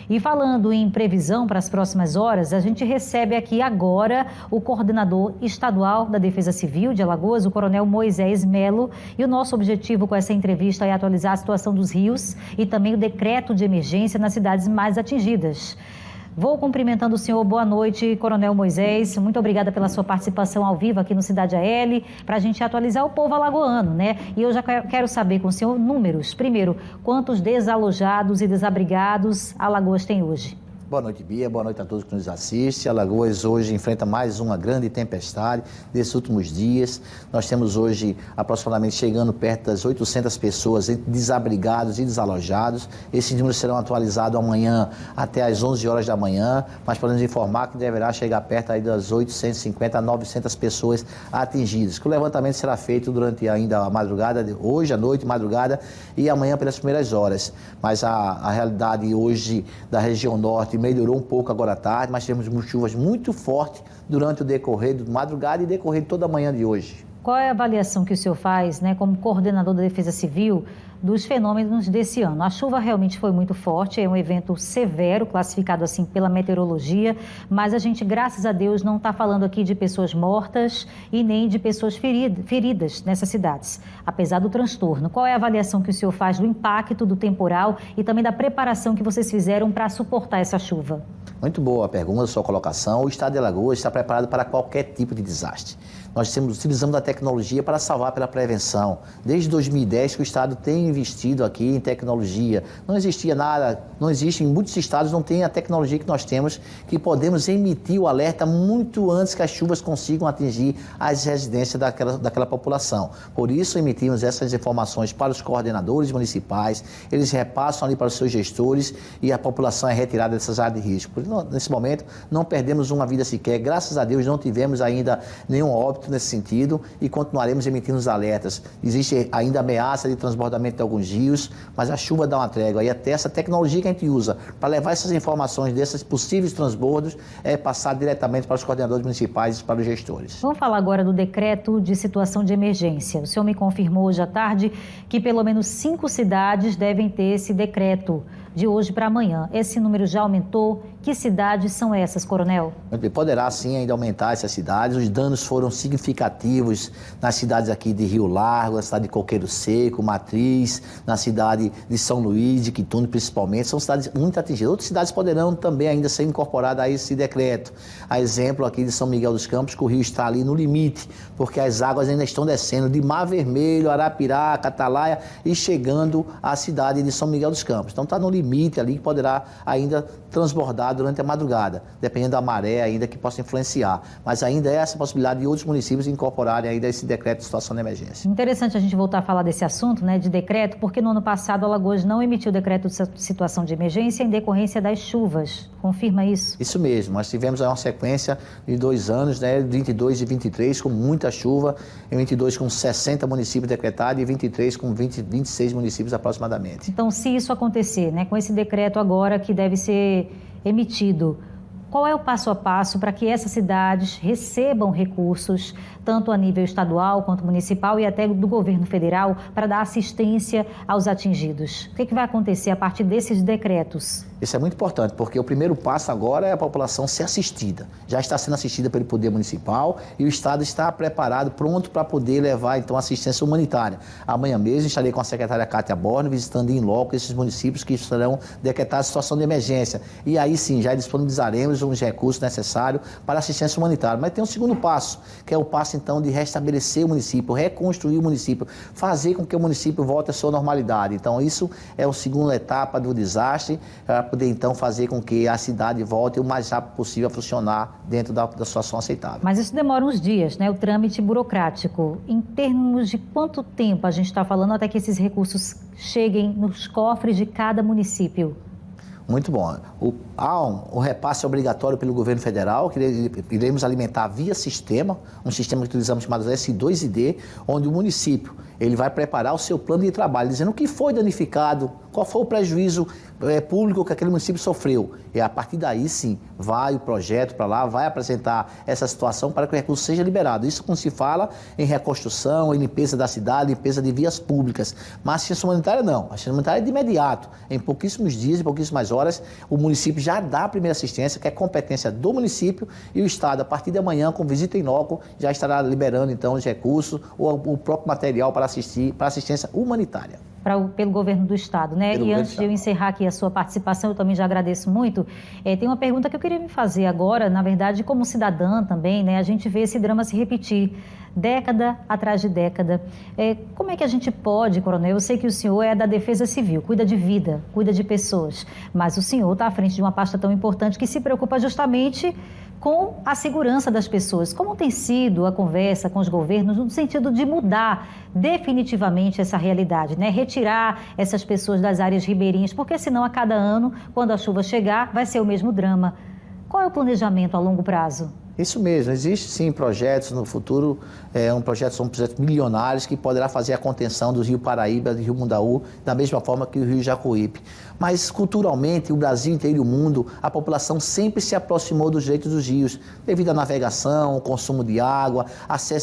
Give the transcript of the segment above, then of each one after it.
E falando em previsão para as próximas horas, a gente recebe aqui agora o coordenador estadual da Defesa Civil de Alagoas, o Coronel Moisés Melo. E o nosso objetivo com essa entrevista é atualizar a situação dos rios e também o decreto de emergência nas cidades mais atingidas. Vou cumprimentando o senhor. Boa noite, Coronel Moisés. Muito obrigada pela sua participação ao vivo aqui no Cidade AL, para a gente atualizar o povo alagoano, né? E eu já quero saber com o senhor números. Primeiro, quantos desalojados e desabrigados Alagoas tem hoje? Boa noite, Bia. Boa noite a todos que nos assistem. Alagoas hoje enfrenta mais uma grande tempestade desses últimos dias. Nós temos hoje aproximadamente chegando perto das 800 pessoas entre desabrigados e desalojados. Esses números serão atualizados amanhã até às 11 horas da manhã, mas podemos informar que deverá chegar perto aí das 850 a 900 pessoas atingidas. Que o levantamento será feito durante ainda a madrugada, hoje à noite, madrugada e amanhã pelas primeiras horas. Mas a realidade hoje da região norte melhorou um pouco agora à tarde, mas tivemos chuvas muito fortes durante o decorrer da madrugada e decorrer de toda a manhã de hoje. Qual é a avaliação que o senhor faz, né, como coordenador da Defesa Civil, dos fenômenos desse ano? A chuva realmente foi muito forte, é um evento severo, classificado assim pela meteorologia, mas a gente, graças a Deus, não está falando aqui de pessoas mortas e nem de pessoas feridas nessas cidades, apesar do transtorno. Qual é a avaliação que o senhor faz do impacto do temporal e também da preparação que vocês fizeram para suportar essa chuva? Muito boa a pergunta, a sua colocação. O Estado de Alagoas está preparado para qualquer tipo de desastre. Nós utilizamos a tecnologia para salvar pela prevenção. Desde 2010 que o Estado tem investido aqui em tecnologia. Não existia nada, não existe, em muitos estados não tem a tecnologia que nós temos, que podemos emitir o alerta muito antes que as chuvas consigam atingir as residências daquela população. Por isso emitimos essas informações para os coordenadores municipais, eles repassam ali para os seus gestores e a população é retirada dessas áreas de risco. Nesse momento não perdemos uma vida sequer, graças a Deus não tivemos ainda nenhum óbito nesse sentido e continuaremos emitindo os alertas. Existe ainda ameaça de transbordamento de alguns rios, mas a chuva dá uma trégua e até essa tecnologia que a gente usa para levar essas informações desses possíveis transbordos é passar diretamente para os coordenadores municipais e para os gestores. Vamos falar agora do decreto de situação de emergência. O senhor me confirmou hoje à tarde que pelo menos 5 cidades devem ter esse decreto de hoje para amanhã. Esse número já aumentou? Que cidades são essas, Coronel? Poderá sim ainda aumentar essas cidades. Os danos foram significativos nas cidades aqui de Rio Largo, na cidade de Coqueiro Seco, Matriz, na cidade de São Luís, de Quitune principalmente. São cidades muito atingidas. Outras cidades poderão também ainda ser incorporadas a esse decreto. A exemplo aqui de São Miguel dos Campos, que o rio está ali no limite, porque as águas ainda estão descendo de Mar Vermelho, Arapiraca, Atalaia e chegando à cidade de São Miguel dos Campos. Então está no limite ali que poderá ainda transbordar durante a madrugada, dependendo da maré ainda que possa influenciar. Mas ainda é essa possibilidade de outros municípios incorporarem ainda esse decreto de situação de emergência. Interessante a gente voltar a falar desse assunto, né, de decreto, porque no ano passado Alagoas não emitiu o decreto de situação de emergência em decorrência das chuvas. Confirma isso? Isso mesmo. Nós tivemos uma sequência de 2 anos, né, 22 e 23, com muita chuva, em 22 com 60 municípios decretados e 23 com 26 municípios aproximadamente. Então, se isso acontecer, né, com esse decreto agora que deve ser emitido, qual é o passo a passo para que essas cidades recebam recursos, tanto a nível estadual quanto municipal e até do governo federal, para dar assistência aos atingidos? O que vai acontecer a partir desses decretos? Isso é muito importante, porque o primeiro passo agora é a população ser assistida. Já está sendo assistida pelo Poder Municipal e o Estado está preparado, pronto para poder levar, então, assistência humanitária. Amanhã mesmo estarei com a secretária Cátia Borne, visitando em loco esses municípios que serão decretados situação de emergência. E aí sim, já disponibilizaremos os recursos necessários para assistência humanitária. Mas tem um segundo passo, que é o passo, então, de restabelecer o município, reconstruir o município, fazer com que o município volte à sua normalidade. Então, isso é a segunda etapa do desastre, para poder, então, fazer com que a cidade volte o mais rápido possível a funcionar dentro da situação aceitável. Mas isso demora uns dias, né? O trâmite burocrático. Em termos de quanto tempo a gente está falando até que esses recursos cheguem nos cofres de cada município? Muito bom. Há um repasse obrigatório pelo governo federal, que iremos alimentar via sistema, um sistema que utilizamos chamado S2ID, onde o município ele vai preparar o seu plano de trabalho, dizendo o que foi danificado, qual foi o prejuízo público que aquele município sofreu. E a partir daí, sim, vai o projeto para lá, vai apresentar essa situação para que o recurso seja liberado. Isso quando se fala em reconstrução, em limpeza da cidade, limpeza de vias públicas. Mas a assistência humanitária não. A assistência humanitária é de imediato. Em pouquíssimos dias, em pouquíssimas horas, o município já dá a primeira assistência, que é competência do município, e o Estado, a partir de amanhã, com visita em loco, já estará liberando, então, os recursos ou o próprio material para assistência humanitária. Pelo governo do Estado, né? Pelo E antes de eu encerrar aqui a sua participação, eu também já agradeço muito. Tem uma pergunta que eu queria me fazer agora, na verdade, como cidadã também, né? A gente vê esse drama se repetir década atrás de década. Como é que a gente pode, coronel? Eu sei que o senhor é da Defesa Civil, cuida de vida, cuida de pessoas, mas o senhor está à frente de uma pasta tão importante que se preocupa justamente com a segurança das pessoas. Como tem sido a conversa com os governos no sentido de mudar definitivamente essa realidade, né? Retirar essas pessoas das áreas ribeirinhas, porque senão a cada ano, quando a chuva chegar, vai ser o mesmo drama. Qual é o planejamento a longo prazo? Isso mesmo, existe sim projetos no futuro, são projetos milionários que poderá fazer a contenção do Rio Paraíba, do Rio Mundaú, da mesma forma que o Rio Jacuípe. Mas culturalmente, o Brasil inteiro e o mundo, a população sempre se aproximou dos direitos dos rios, devido à navegação, ao consumo de água,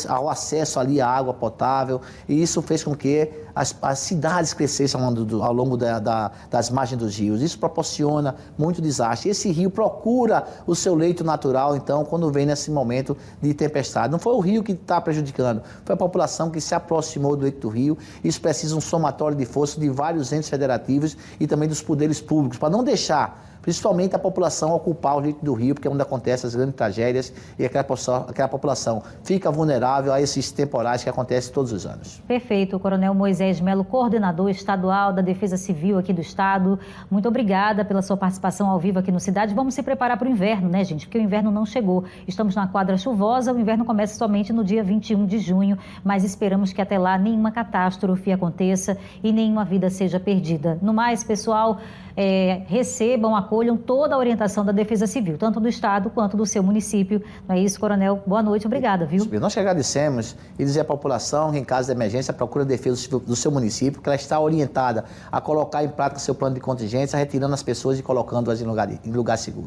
ao acesso ali à água potável, e isso fez com que as cidades crescessem ao longo das margens dos rios. Isso proporciona muito desastre. Esse rio procura o seu leito natural, então, quando vem nesse momento de tempestade. Não foi o rio que está prejudicando, foi a população que se aproximou do leito do rio. Isso precisa um somatório de forças de vários entes federativos e também dos poderes públicos, para não deixar principalmente a população ocupar o leito do rio, porque é onde acontecem as grandes tragédias e aquela população fica vulnerável a esses temporais que acontecem todos os anos. Perfeito, Coronel Moisés Melo, coordenador estadual da Defesa Civil aqui do Estado. Muito obrigada pela sua participação ao vivo aqui no Cidade. Vamos se preparar para o inverno, né, gente? Porque o inverno não chegou. Estamos na quadra chuvosa, o inverno começa somente no dia 21 de junho, mas esperamos que até lá nenhuma catástrofe aconteça e nenhuma vida seja perdida. No mais, pessoal, recebam, acolham toda a orientação da Defesa Civil, tanto do Estado quanto do seu município. Não é isso, Coronel? Boa noite, obrigada, viu? Nós que agradecemos e dizer à população que, em caso de emergência, procure a Defesa Civil do seu município, que ela está orientada a colocar em prática seu plano de contingência, retirando as pessoas e colocando-as em lugar seguro.